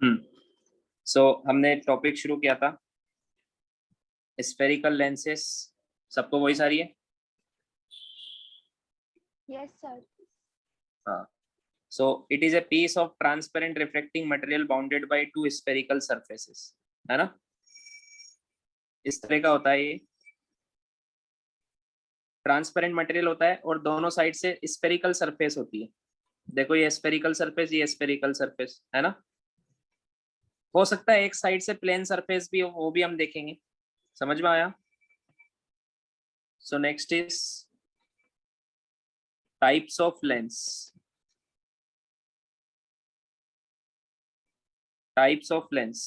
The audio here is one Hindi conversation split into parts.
सो हमने टॉपिक शुरू किया था स्फेरिकल लेंसेस। सबको वही सारी है? Yes sir. हाँ। So it is a piece of transparent reflecting material bounded by two spherical surfaces, है ना? इस तरह का होता है ये। ट्रांसपेरेंट मटेरियल होता है और दोनों साइड से स्फेरिकल सरफेस होती है। देखो ये स्फेरिकल सरफेस, ये स्फेरिकल सरफेस, है ना? हो सकता है एक साइड से प्लेन सरफेस भी हो, वो भी हम देखेंगे। समझ में आया? So next is types of lens. Types of lens.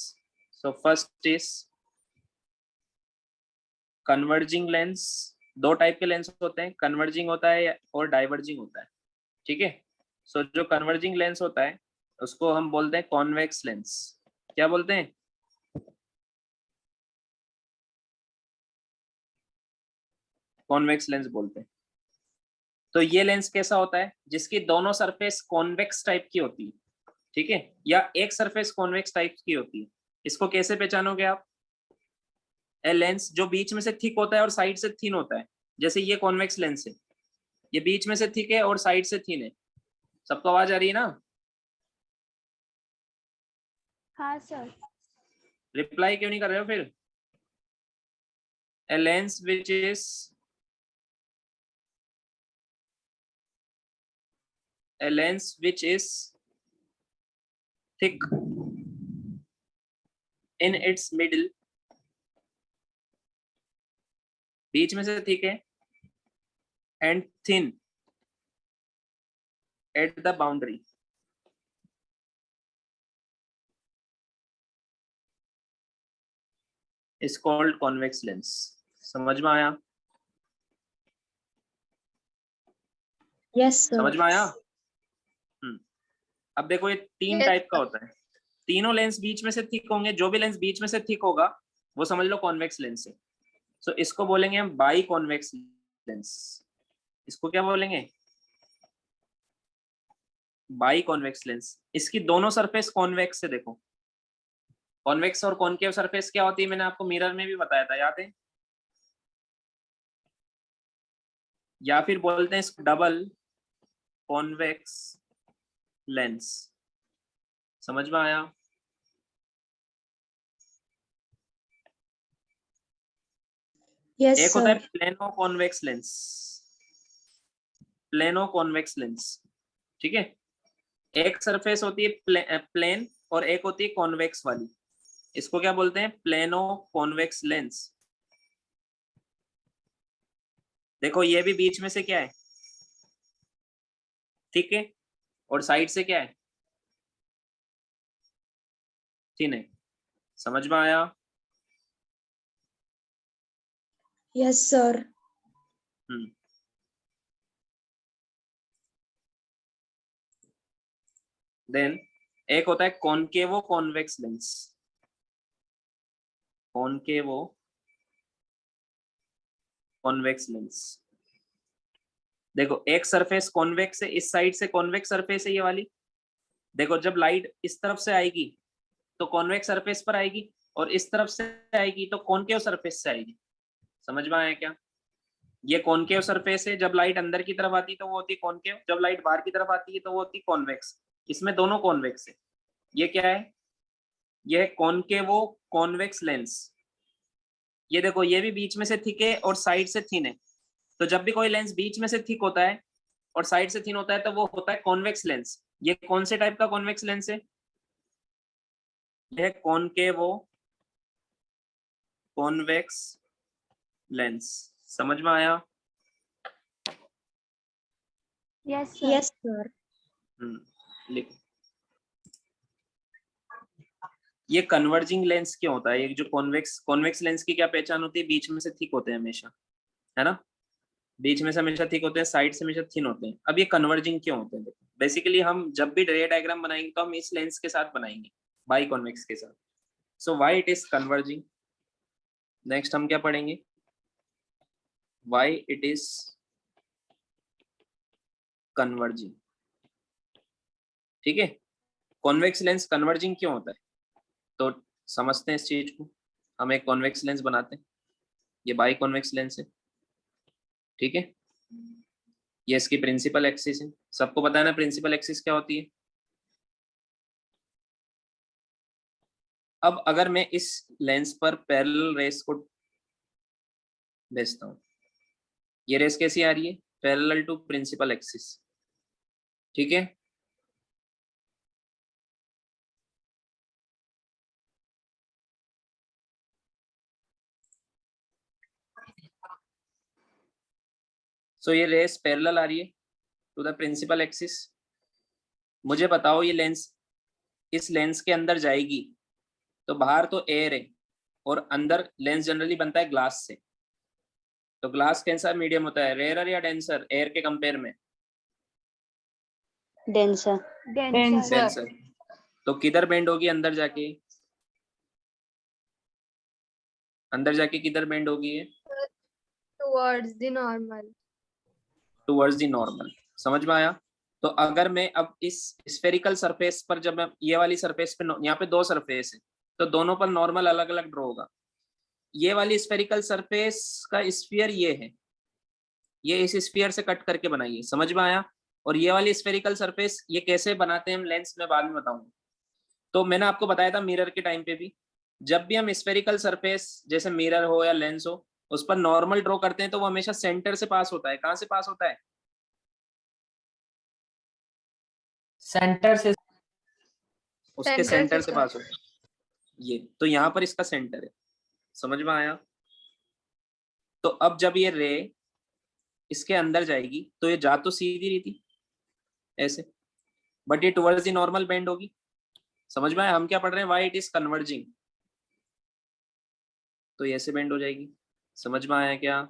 So first is converging lens. दो टाइप के लेंस होते हैं, कन्वर्जिंग होता है और डाइवर्जिंग होता है। ठीक है। सो जो कन्वर्जिंग लेंस होता है उसको हम बोलते हैं कॉन्वेक्स लेंस। क्या बोलते हैं? कॉन्वेक्स लेंस बोलते हैं। तो ये लेंस कैसा होता है? जिसकी दोनों सरफेस कॉन्वेक्स टाइप की होती है, ठीक है, या एक सरफेस कॉन्वेक्स टाइप की होती है। इसको कैसे पहचानोगे आप? ए लेंस जो बीच में से थिक होता है और साइड से थिन होता है। जैसे ये कॉन्वेक्स लेंस है, ये बीच में से थिक है और साइड से थिन है। सबको आवाज आ रही है ना? हाँ सर। रिप्लाई क्यों नहीं कर रहे हो फिर? A lens which is a lens which is thick in its middle, बीच में से थिक है, and thin at the boundary is called convex lens. समझ में आया? Yes sir. समझ में आया? अब देखो ये तीन Yes, टाइप का होता है। तीनों लेंस बीच में से थिक होंगे। जो भी लेंस बीच में से थिक होगा वो समझ लो कॉन्वेक्स लेंस है। सो इसको बोलेंगे हम बाई कॉन्वेक्स लेंस। इसको क्या बोलेंगे? By convex lens. इसकी दोनों सरफेस कॉन्वेक्स है। देखो कॉन्वेक्स और कॉनकेव सरफेस क्या होती है, मैंने आपको मिरर में भी बताया था, याद है? या फिर बोलते हैं इसको डबल कॉन्वेक्स लेंस। समझ में आया? यस एक होता है sir. Plano convex lens. Plano convex lens, ठीक है। एक सरफेस होती है प्लेन और एक होती है कॉन्वेक्स वाली। इसको क्या बोलते हैं? Plano convex lens. देखो ये भी बीच में से क्या है? ठीक है। और साइड से क्या है? ठीक है। समझ में आया? Yes sir. देन एक होता है कॉनकेवो कॉन्वेक्स लेंस। कॉनकेवो convex lens. देखो एक सरफेस कॉन्वेक्स है, इस साइड से कॉन्वेक्स सरफेस है ये वाली। देखो जब लाइट इस तरफ से आएगी तो कॉन्वेक्स सरफेस पर आएगी, और इस तरफ से आएगी तो कॉनकेव सरफेस से आएगी। समझ में आया क्या? ये कॉनकेव सरफेस है, जब लाइट अंदर की तरफ आती है तो वो होती है कॉनकेव, जब लाइट बाहर की तरफ आती है तो वो होती है कॉन्वेक्स। इसमें दोनों कॉन्वेक्स है। ये क्या है? ये है कॉनकेवो कॉन्वेक्स लेंस। ये देखो ये भी बीच में से थिक है और साइड से थिन है। तो जब भी कोई लेंस बीच में से थिक होता है और साइड से थिन होता है तो वो होता है कॉन्वेक्स लेंस। ये कौन से टाइप का कॉन्वेक्स लेंस है? यह कॉनकेवो कॉन्वेक्स लेंस। समझ में आया? Yes sir. Yes sir. लिखो। ये कन्वर्जिंग लेंस क्यों होता है? ये जो कॉन्वेक्स लेंस की क्या पहचान होती है? बीच में से थिक होते हैं हमेशा, है ना? बीच में से हमेशा थिक होते हैं, साइड से हमेशा थिन होते हैं। अब ये कन्वर्जिंग क्यों होते हैं? देखो बेसिकली हम जब भी रे डायग्राम बनाएंगे तो हम इस लेंस के साथ बनाएंगे, बाई कॉन्वेक्स के साथ। So why it is converging. Next हम क्या पढ़ेंगे? Why it is converging. ठीक है। कॉन्वेक्स लेंस कन्वर्जिंग क्यों होता है? तो समझते हैं इस चीज को। हम एक कॉन्वेक्स लेंस बनाते हैं, ये बाई कॉन्वेक्स लेंस है, ठीक है। ये इसकी प्रिंसिपल एक्सिस है, सबको पता है ना प्रिंसिपल एक्सिस क्या होती है। अब अगर मैं इस लेंस पर पैरेलल रेस को भेजता हूं, ये रेस कैसी आ रही है, पैरेलल टू प्रिंसिपल एक्सिस, ठीक है। सो ये रेस पैरेलल आ रही है टू द प्रिंसिपल एक्सिस। मुझे बताओ ये लेंस इस लेंस के अंदर जाएगी तो बाहर तो एयर है और अंदर लेंस जनरली बनता है ग्लास से, तो ग्लास कैसा मीडियम होता है, रेयर या डेंसर एयर के कंपेयर में? डेंसर। डेंसर। तो किधर बेंड होगी अंदर जाके, अंदर जाके किधर बेंड होगी ये? Towards the normal. Towards the normal, समझ में आया। तो अगर मैं अब इस स्फेरिकल सरफेस पर, जब मैं ये वाली सरफेस पे, यहाँ पे दो सरफेस है तो दोनों पर नॉर्मल अलग अलग ड्रॉ होगा। ये वाली स्फेरिकल सरफेस का स्फीयर ये है, ये इस स्फीयर से कट करके बनाइए, समझ में आया। और ये वाली स्फेरिकल सरफेस ये कैसे बनाते हैं हम लेंस में बाद में बताऊंगा। तो मैंने आपको बताया था मिरर के टाइम पे भी, जब भी हम स्फेरिकल सरफेस जैसे मिरर हो या लेंस हो उस पर नॉर्मल ड्रॉ करते हैं तो वो हमेशा सेंटर से पास होता है। कहां से पास होता है? सेंटर से, उसके सेंटर से पास होता है। ये तो यहाँ पर इसका सेंटर है, समझ में आया। तो अब जब ये रे इसके अंदर जाएगी तो ये जा तो सीधी रही थी ऐसे, बट ये टुवर्ड्स द नॉर्मल बेंड होगी, समझ में आया। हम क्या पढ़ रहे हैं, व्हाई इट इज कन्वर्जिंग, तो ये ऐसे बेंड हो जाएगी, समझ में आया क्या?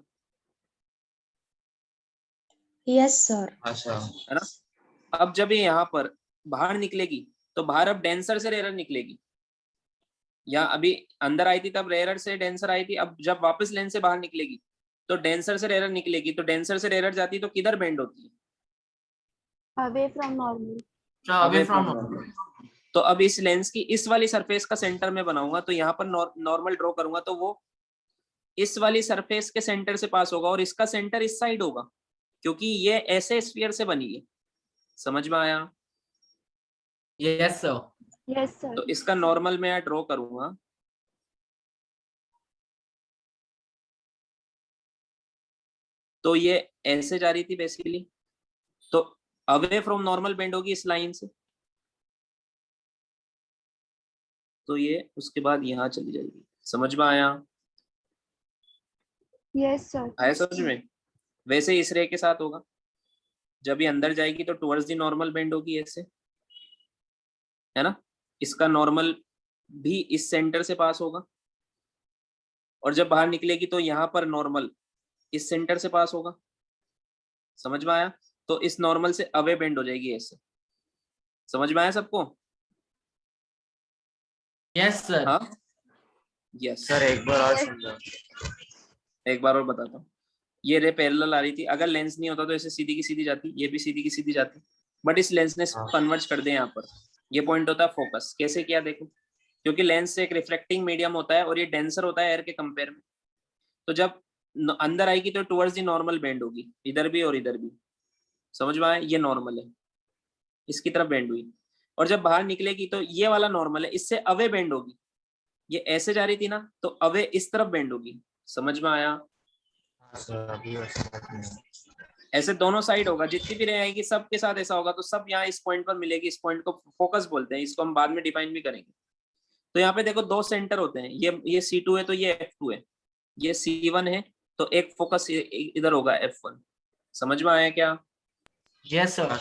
Yes sir. अच्छा, है ना। अब जब ये यहाँ पर बाहर निकलेगी तो बाहर अब डेंसर से रेयर निकलेगी, या अभी अंदर आई थी तब रेयर से डेंसर आई थी, अब जब वापस लेंस से बाहर निकलेगी तो डेंसर से रेयर निकलेगी, तो डेंसर से रेयर जाती है तो किधर बेंड होती है? Away from normal. Away from normal. तो अब इस लेंस की इस वाली सरफेस का सेंटर में बनाऊंगा तो यहाँ पर नॉर्मल ड्रॉ करूंगा तो वो इस वाली सरफेस के सेंटर से पास होगा और इसका सेंटर इस साइड होगा क्योंकि ये ऐसे स्फीयर से बनी है, समझ में आया। Yes sir. Yes sir. तो इसका नॉर्मल मैं ड्रॉ करूंगा, तो ये ऐसे जा रही थी बेसिकली, तो अवे फ्रॉम नॉर्मल बेंड होगी इस लाइन से, तो ये उसके बाद यहाँ चली जाएगी, समझ में आया। Yes sir. आया समझ में। वैसे ही इस रे के साथ होगा, जब ये अंदर जाएगी तो टुवर्ड्स द नॉर्मल बेंड होगी ऐसे, है ना। इसका नॉर्मल भी इस सेंटर से पास होगा और जब बाहर निकलेगी तो यहाँ पर नॉर्मल इस सेंटर से पास होगा, समझ में आया। तो इस नॉर्मल से अवे बेंड हो जाएगी ऐसे, समझ में आया सबको? Yes sir. हाँ यस सर एक बार और समझाओ। एक बार और बताता हूँ। ये रे पैरेलल आ रही थी, अगर लेंस नहीं होता तो ऐसे सीधी की सीधी जाती, ये भी सीधी की सीधी जाती, बट इस लेंस ने कन्वर्ज कर दिया यहाँ पर। ये पॉइंट होता है फोकस। कैसे किया देखो, क्योंकि लेंस एक रिफ्लेक्टिंग मीडियम होता है और ये डेंसर होता है एयर के कंपेयर में, तो जब अंदर आएगी तो टुवर्ड्स द नॉर्मल बेंड होगी, इधर भी और इधर भी, समझ में आया। ये नॉर्मल है, इसकी तरफ बेंड हुई, और जब बाहर निकलेगी तो ये वाला नॉर्मल है, इससे अवे बेंड होगी। ये ऐसे जा रही थी ना तो अवे इस तरफ बेंड होगी, समझ में आया। ऐसे दोनों साइड होगा, जितनी भी रे आएगी सबके साथ ऐसा होगा, तो सब यहाँ इस पॉइंट पर मिलेगी। इस पॉइंट को फोकस बोलते हैं, इसको हम बाद में डिफाइन भी करेंगे। तो यहाँ पे देखो दो सेंटर होते हैं, ये C2 है तो ये F2 है, ये C1 है, तो एक फोकस इधर होगा F1, समझ में आया क्या? Yes sir.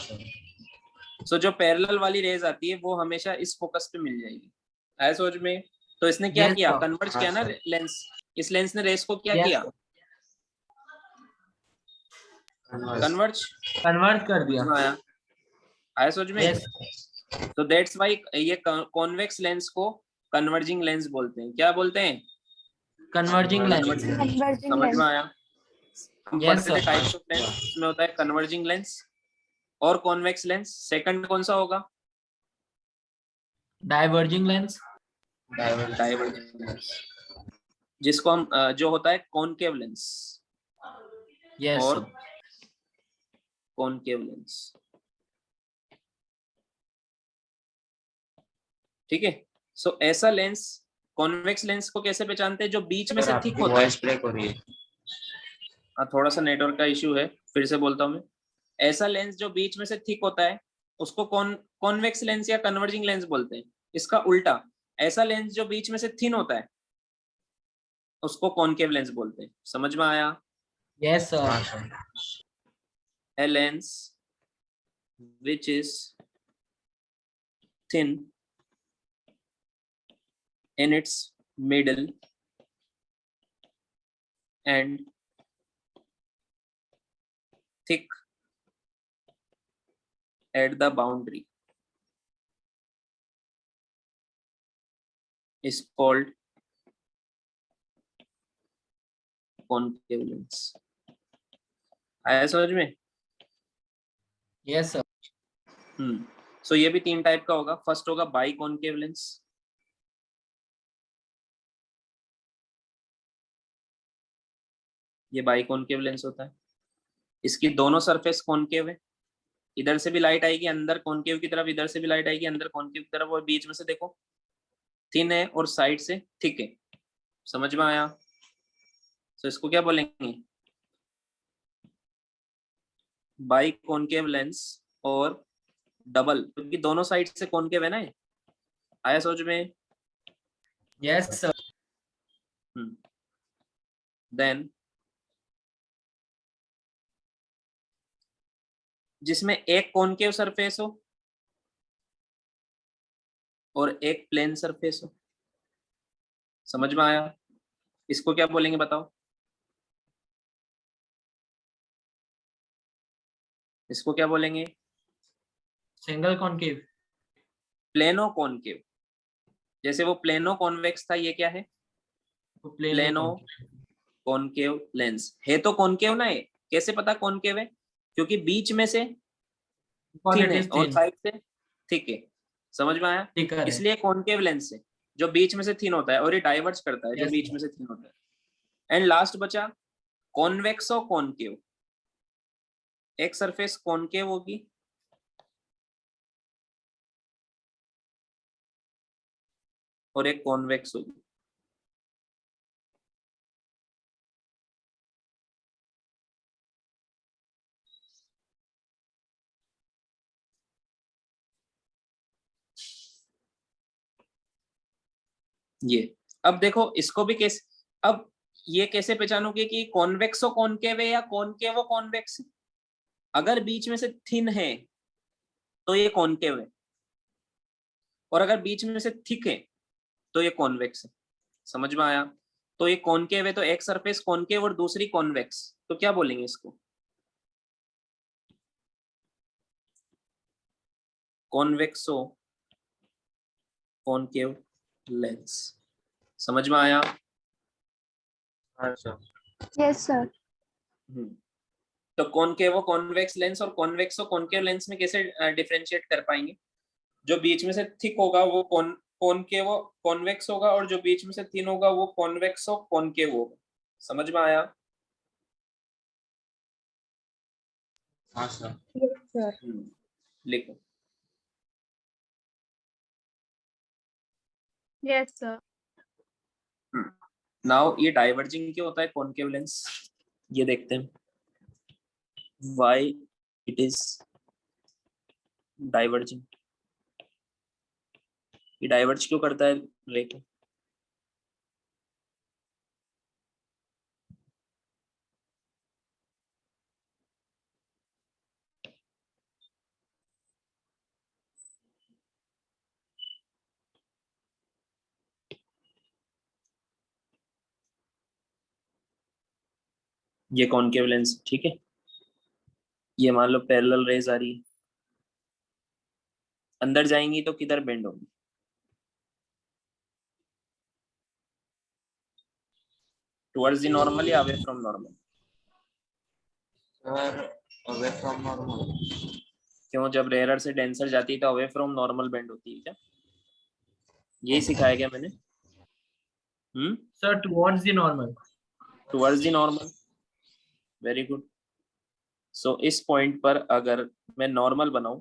सो जो पैरेलल वाली रेज आती है वो हमेशा इस फोकस पे मिल जाएगी, आया समझ में। तो इसने क्या Yes, किया, sir. कन्वर्ज किया ना लेंस, इस लेंस ने रेस को क्या Yes, किया, कन्वर्ज कर दिया। आया, आया समझ में। यस तो दैट्स व्हाई ये कॉन्वेक्स लेंस को कन्वर्जिंग लेंस बोलते हैं। क्या बोलते हैं? Converging lens. समझ में आया। हम Yes, पढ़ते थे sir. टाइप्स ऑफ लेंस, इसमें होता है कन्वर्जिंग लेंस और कॉन्वेक्स लेंस। सेकंड कौन सा होगा? Diverging lens. डाइवर्जिंग लेंस, जिसको हम जो होता है कॉनकेव लेंस Yes, और sir. कॉनकेव लेंस, ठीक है। सो ऐसा लेंस, कॉन्वेक्स लेंस को कैसे पहचानते हैं? जो बीच में से सर, थिक आपकी होता है। वॉइस ब्रेक हो रही है। हाँ, थोड़ा सा नेटवर्क का इश्यू है, फिर से बोलता हूँ मैं। ऐसा लेंस जो बीच में से थिक होता है उसको कॉन्वेक्स लेंस या कन्वर्जिंग लेंस बोलते हैं। इसका उल्टा, ऐसा लेंस जो बीच में से थिन होता है उसको कॉनकेव लेंस बोलते हैं। समझ में आया? Yes, sir. हाँ sir. A lens which is thin in its middle and thick at the boundary is called concave lens. आया समझ में? Yes, sir. सो ये भी 3 टाइप का होगा। फर्स्ट होगा बाई कॉनकेव लेंस, ये बाई कॉनकेव लेंस होता है। इसकी दोनों सरफेस कॉनकेव है, इधर से भी लाइट आएगी अंदर कॉनकेव की तरफ, इधर से भी लाइट आएगी अंदर कॉनकेव की तरफ, और बीच में से देखो थिन है और साइड से थिक है। समझ में आया? तो इसको क्या बोलेंगे? बाई कॉनकेव लेंस और डबल, क्योंकि दोनों साइड से कॉनकेव है ना। आया समझ में? Yes, sir. देन जिसमें एक कॉनकेव सरफेस हो और एक प्लेन सरफेस हो। समझ में आया? इसको क्या बोलेंगे बताओ? इसको क्या बोलेंगे? Single concave. Plano concave. जैसे वो प्लेनो कॉन्वेक्स था, ये क्या है? तो plane में प्लेनो concave. कॉनकेव लेंस है। तो कॉनकेव ना है, कैसे पता कॉनकेव है? क्योंकि बीच में से Because थिन it है is और thin. साइड से थिक है। समझ में आया? Thicker है. इसलिए कॉनकेव लेंस है, जो बीच में से थिन होता है, और ये डाइवर्ज करता है जो Yes, बीच sir. में से थिन होता है। एंड लास्ट बचा कॉन्वेक्सो कॉनकेव। एक सरफेस कॉनकेव होगी और एक कॉन्वेक्स होगी। ये अब देखो इसको भी कैसे, अब ये कैसे पहचानोगे कि कॉन्वेक्सो कॉनकेव है या कॉनकेवो कॉन्वेक्स? अगर बीच में से थिन है तो ये कॉनकेव है, और अगर बीच में से थिक है तो ये कॉन्वेक्स है। समझ में आया? तो ये कॉनकेव है तो एक सरफेस कॉनकेव और दूसरी कॉन्वेक्स, तो क्या बोलेंगे इसको? कॉन्वेक्सो कॉनकेव लेंस। समझ में आया? हाँ सर। Yes, sir. तो कॉनकेवो कॉन्वेक्स लेंस और कॉन्वेक्सो कॉनकेव लेंस में कैसे डिफरेंशिएट कर पाएंगे? जो बीच में से थिक होगा वो कॉनकेवो कॉन्वेक्स होगा, और जो बीच में से थिन होगा वो कॉन्वेक्सो कॉनकेव होगा। समझ में आया? हाँ सर। Yes, sir. लिखो। Yes, sir. नाउ ये डाइवर्जिंग क्यों होता है कॉनकेव लेंस, ये देखते हैं। Why it is diverging? ये डाइवर्ज क्यों करता है रे को? ये कॉनकेव लेंस, ठीक है। ये मान लो पैरेलल रेज आ रही है, अंदर जाएंगी तो किधर बेंड होंगी? टुवर्ड्स द नॉर्मल या away from normal? Sir away from normal. क्यों? जब रेयरर से डेंसर जाती है तो अवे फ्रॉम नॉर्मल बेंड होती है क्या? यही सिखाया गया मैंने। Sir, towards the normal. Towards the normal, very good. So इस पॉइंट पर अगर मैं नॉर्मल बनाऊं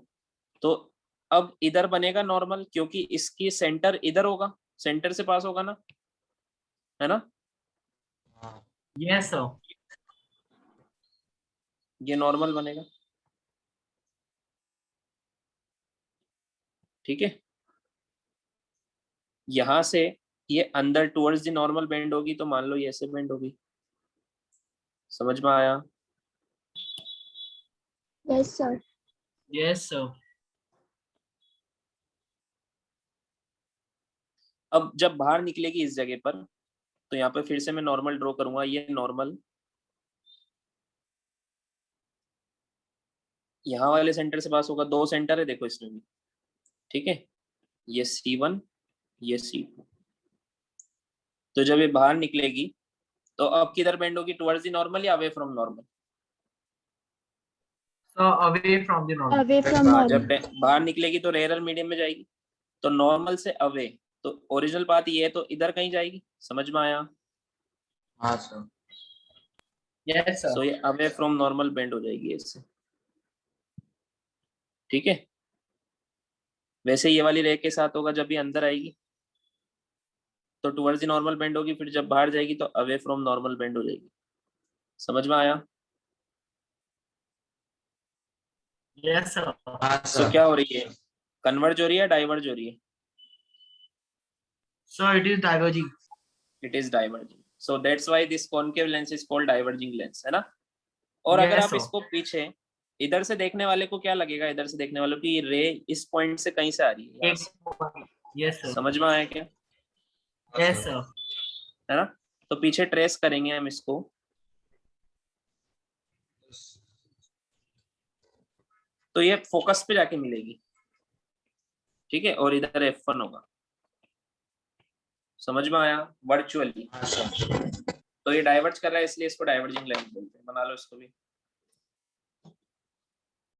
तो अब इधर बनेगा नॉर्मल, क्योंकि इसकी सेंटर इधर होगा, सेंटर से पास होगा ना, है ना? हाँ Yes, sir. ये नॉर्मल बनेगा, ठीक है। यहां से ये अंदर टुवर्ड्स द नॉर्मल बेंड होगी, तो मान लो ये ऐसे बेंड होगी। समझ में आया? Yes, sir. Yes, sir. अब जब बाहर निकलेगी इस जगह पर, तो यहाँ पे फिर से मैं नॉर्मल ड्रॉ करूंगा। ये नॉर्मल यहाँ वाले सेंटर से पास होगा। दो सेंटर है देखो इसमें भी, ठीक है। ये C1, ये C2। तो जब ये बाहर निकलेगी तो अब किधर बेंड होगी, टुवर्ड्स द नॉर्मल या away from normal? So away from the normal. Away from हाँ, जब normal. बाहर निकलेगी तो रेयर मीडियम में जाएगी, तो नॉर्मल से अवे, तो ओरिजिनल बात ये है तो इधर कहीं जाएगी। समझ में आया? हाँ सर। Yes, sir. सो ये अवे फ्रॉम नॉर्मल बेंड हो जाएगी इससे, ठीक है। वैसे ये वाली रे के साथ होगा, जब ये अंदर आएगी तो टुवर्ड्स द नॉर्मल बेंड होगी, फिर जब बाहर जाएगी तो अवे फ्रॉम नॉर्मल बेंड हो जाएगी। समझ में आया? Yes, sir. हाँ तो सर। क्या हो रही है, कन्वर्ज हो रही है, डाइवर्ज हो रही है? So it is diverging. It is diverging, so that's why this concave lens is called diverging lens, है ना। और अगर Yes, आप sir. इसको पीछे इधर से देखने वाले को क्या लगेगा, इधर से देखने वाले को ये रे इस पॉइंट से कहीं से आ रही है, यहाँ से। Yes, sir. समझ में आया क्या, Yes, sir. है ना। तो पीछे ट्रेस करेंगे हम इसको, तो ये फोकस पे जाके मिलेगी, ठीक है। और इधर F1 होगा। समझ में आया? वर्चुअली। हाँ सर। तो ये डाइवर्ज कर रहा है, इसलिए इसको डाइवर्जिंग लेंस बोलते हैं। बना लो इसको भी।